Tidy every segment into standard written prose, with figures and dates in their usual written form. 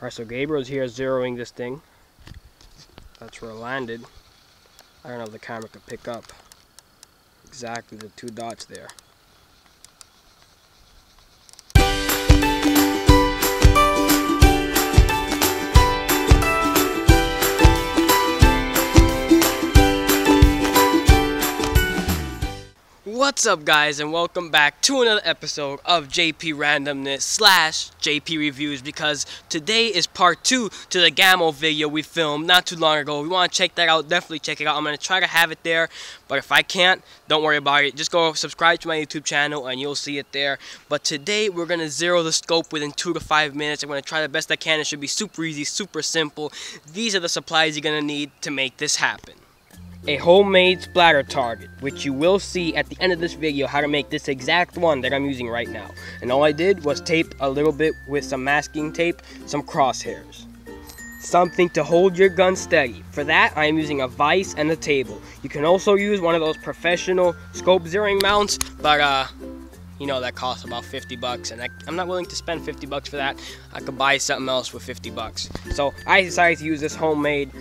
Alright, so Gabriel's here zeroing this thing. That's where it landed. I don't know if the camera could pick up exactly the two dots there. What's up, guys, and welcome back to another episode of JP Randomness / JP Reviews, because today is part 2 to the Gammo video we filmed not too long ago. If you want to check that out, definitely check it out. I'm going to try to have it there, but if I can't, don't worry about it. Just go subscribe to my YouTube channel and you'll see it there. But today we're going to zero the scope within 2 to 5 minutes. I'm going to try the best I can. It should be super easy, super simple. These are the supplies you're going to need to make this happen. A homemade splatter target, which you will see at the end of this video how to make this exact one that I'm using right now. And all I did was tape a little bit with some masking tape, some crosshairs. Something to hold your gun steady. For that, I am using a vise and a table. You can also use one of those professional scope zeroing mounts, but you know that costs about 50 bucks, and I'm not willing to spend 50 bucks for that. I could buy something else for 50 bucks. So I decided to use this homemade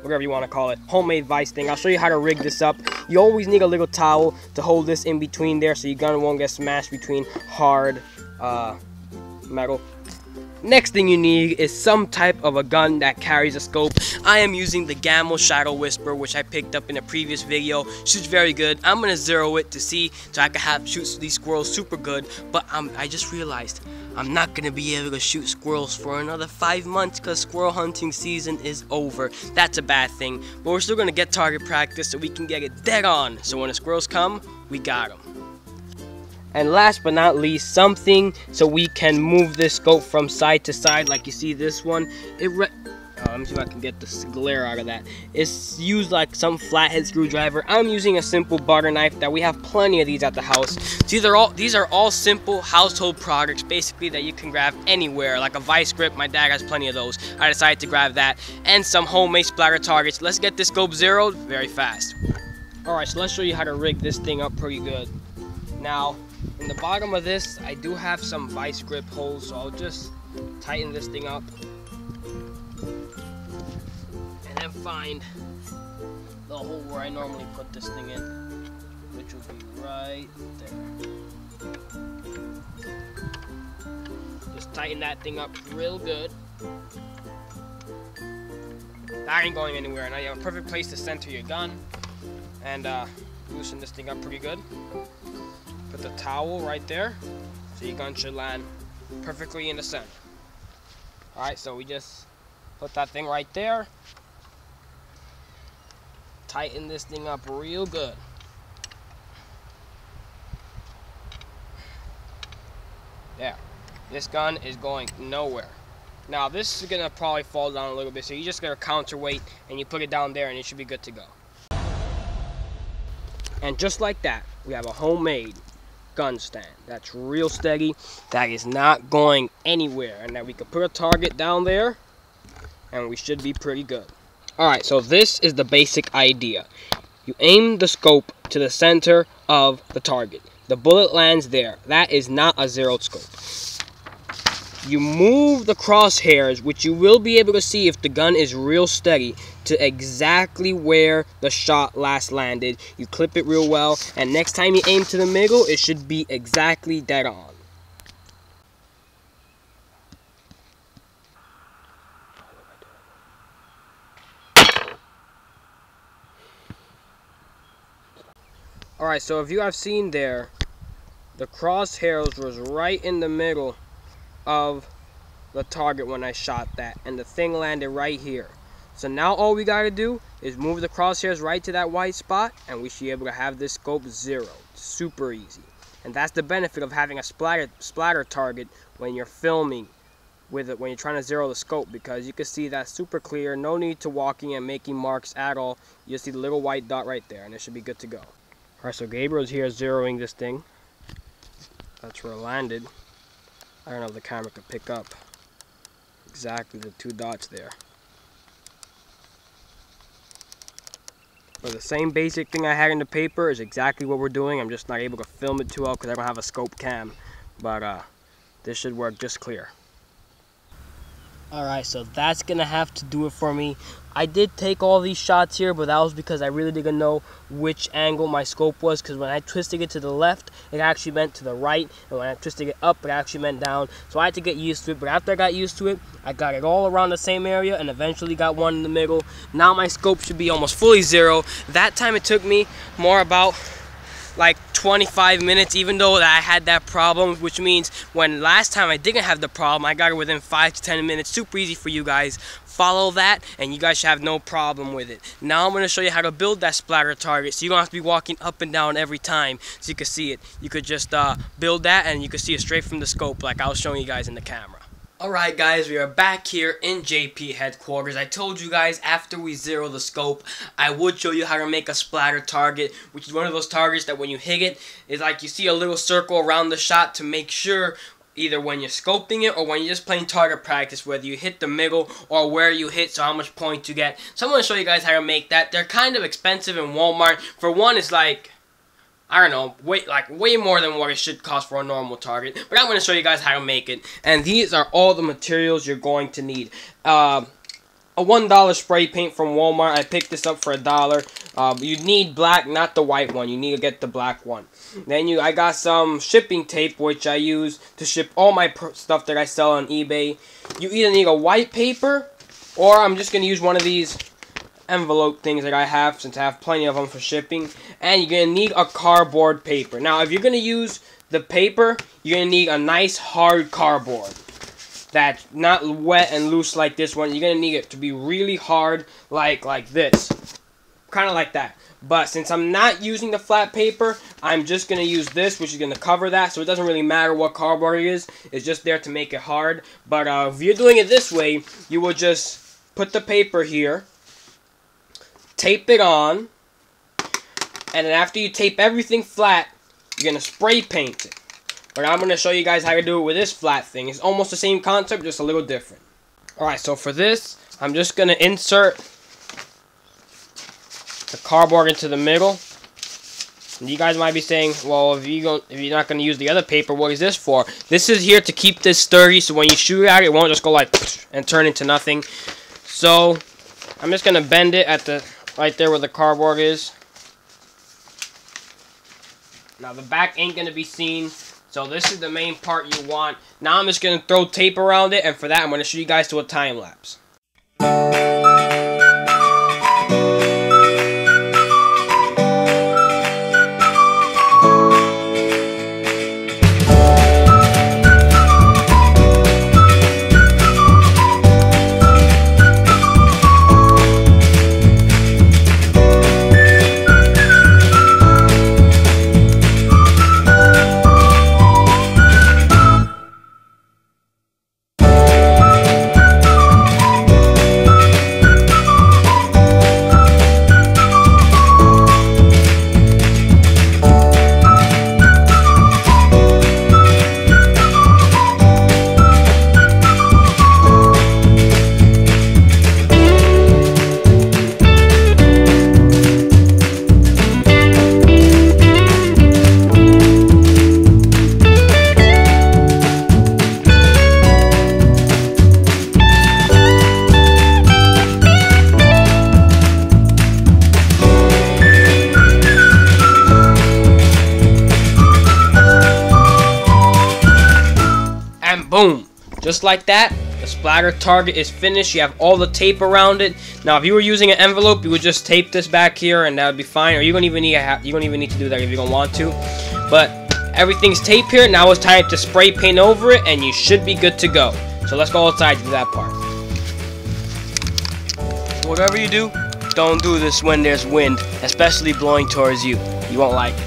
whatever you want to call it, homemade vise thing. I'll show you how to rig this up. You always need a little towel to hold this in between there so your gun won't get smashed between hard metal. Next thing you need is some type of a gun that carries a scope. I am using the Gammo Shadow Whisper, which I picked up in a previous video. Shoots very good. I'm going to zero it to see so I can shoot these squirrels super good. But I just realized I'm not going to be able to shoot squirrels for another 5 months because squirrel hunting season is over. That's a bad thing. But we're still going to get target practice so we can get it dead on. So when the squirrels come, we got them. And last but not least, something so we can move this scope from side to side, like you see this one. Let me see if I can get the glare out of that. It's used like some flathead screwdriver. I'm using a simple butter knife that we have plenty of these at the house. So these are all simple household products, basically, that you can grab anywhere, like a vice grip. My dad has plenty of those. I decided to grab that, and some homemade splatter targets. Let's get this scope zeroed very fast. Alright, so let's show you how to rig this thing up pretty good. Now, in the bottom of this, I do have some vice grip holes, so I'll just tighten this thing up. And then find the hole where I normally put this thing in, which will be right there. Just tighten that thing up real good. That ain't going anywhere. Now you have a perfect place to center your gun. And loosen this thing up pretty good. Put the towel right there, so your gun should land perfectly in the center. Alright, so we just put that thing right there. Tighten this thing up real good. There. This gun is going nowhere. Now this is gonna probably fall down a little bit, so you just gotta counterweight and you put it down there and it should be good to go. And just like that, we have a homemade gun stand that's real steady, that is not going anywhere, and that we could put a target down there and we should be pretty good. Alright, so this is the basic idea. You aim the scope to the center of the target. The bullet lands there. That is not a zeroed scope. You move the crosshairs, which you will be able to see if the gun is real steady, to exactly where the shot last landed. You clip it real well, and next time you aim to the middle, it should be exactly dead on. Alright, so if you have seen there, the crosshairs was right in the middle of the target when I shot that, and the thing landed right here. So now all we gotta do is move the crosshairs right to that white spot, and we should be able to have this scope zeroed. Super easy. And that's the benefit of having a splatter target when you're filming with it, when you're trying to zero the scope, because you can see that super clear. No need to walking and making marks at all. You just see the little white dot right there, and it should be good to go. Alright, so Gabriel's here zeroing this thing. That's where it landed. I don't know if the camera could pick up exactly the two dots there. But the same basic thing I had in the paper is exactly what we're doing. I'm just not able to film it too well because I don't have a scope cam. But this should work just clear. Alright, so that's gonna have to do it for me. I did take all these shots here, but that was because I really didn't know which angle my scope was, because when I twisted it to the left, it actually meant to the right, and when I twisted it up, it actually meant down. So I had to get used to it, but after I got used to it, I got it all around the same area and eventually got one in the middle. Now my scope should be almost fully zero. That time it took me more about like 25 minutes, even though that I had that problem, which means when last time I didn't have the problem, I got it within 5 to 10 minutes. Super easy for you guys. Follow that and you guys should have no problem with it. Now I'm going to show you how to build that splatter target, so you don't have to be walking up and down every time so you can see it. You could just build that and you can see it straight from the scope like I was showing you guys in the camera. Alright guys, we are back here in JP headquarters. I told you guys after we zero the scope, I would show you how to make a splatter target, which is one of those targets that when you hit it, it's like you see a little circle around the shot to make sure either when you're scoping it or when you're just playing target practice, whether you hit the middle or where you hit, so how much points you get. So I'm going to show you guys how to make that. They're kind of expensive in Walmart. For one, it's like, I don't know, way more than what it should cost for a normal target. But I'm going to show you guys how to make it. And these are all the materials you're going to need. A $1 spray paint from Walmart. I picked this up for $1. You need black, not the white one. You need to get the black one. Then I got some shipping tape, which I use to ship all my stuff that I sell on eBay. You either need a white paper, or I'm just going to use one of these envelope things that I have, since I have plenty of them for shipping. And you're going to need a cardboard paper. Now, if you're going to use the paper, you're going to need a nice hard cardboard that's not wet and loose like this one. You're going to need it to be really hard, like this. Kind of like that. But since I'm not using the flat paper, I'm just going to use this, which is going to cover that. So it doesn't really matter what cardboard it is. It's just there to make it hard. But if you're doing it this way, you will just put the paper here, tape it on, and then after you tape everything flat, you're going to spray paint it. But I'm going to show you guys how to do it with this flat thing. It's almost the same concept, just a little different. Alright, so for this, I'm just going to insert the cardboard into the middle. And you guys might be saying, well, if you're not going to use the other paper, what is this for? This is here to keep this sturdy, so when you shoot at it, it won't just go like and turn into nothing. So I'm just going to bend it at the right there where the cardboard is. Now the back ain't going to be seen, so this is the main part you want. Now I'm just going to throw tape around it, and for that I'm going to show you guys to a time lapse. Boom! Just like that, the splatter target is finished. You have all the tape around it. Now, if you were using an envelope, you would just tape this back here, and that would be fine. Or you don't even need to do that if you don't want to. But everything's taped here. Now it's time to spray paint over it, and you should be good to go. So let's go outside to do that part. Whatever you do, don't do this when there's wind, especially blowing towards you. You won't like it.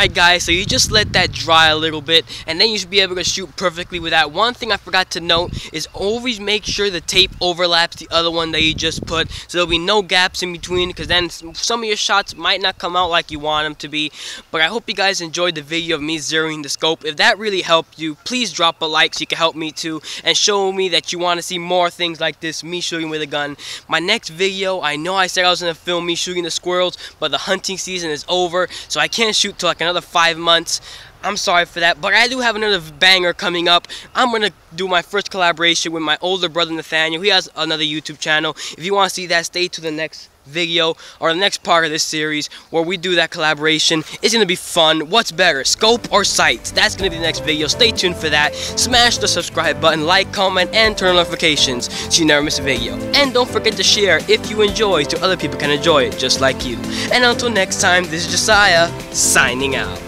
Alright guys, so you just let that dry a little bit, and then you should be able to shoot perfectly with that. One thing I forgot to note is always make sure the tape overlaps the other one that you just put, so there'll be no gaps in between, because then some of your shots might not come out like you want them to be. But I hope you guys enjoyed the video of me zeroing the scope. If that really helped you, please drop a like so you can help me too, and show me that you want to see more things like this, me shooting with a gun. My next video, I know I said I was going to film me shooting the squirrels, but the hunting season is over, so I can't shoot till like another 5 months. I'm sorry for that, but I do have another banger coming up. I'm going to do my first collaboration with my older brother Nathaniel. He has another YouTube channel. If you want to see that, stay to the next video or the next part of this series where we do that collaboration. It's going to be fun. What's better, scope or sights? That's going to be the next video. Stay tuned for that. Smash the subscribe button, like, comment, and turn on notifications so you never miss a video. And don't forget to share if you enjoy so other people can enjoy it just like you. And until next time, this is Josiah signing out.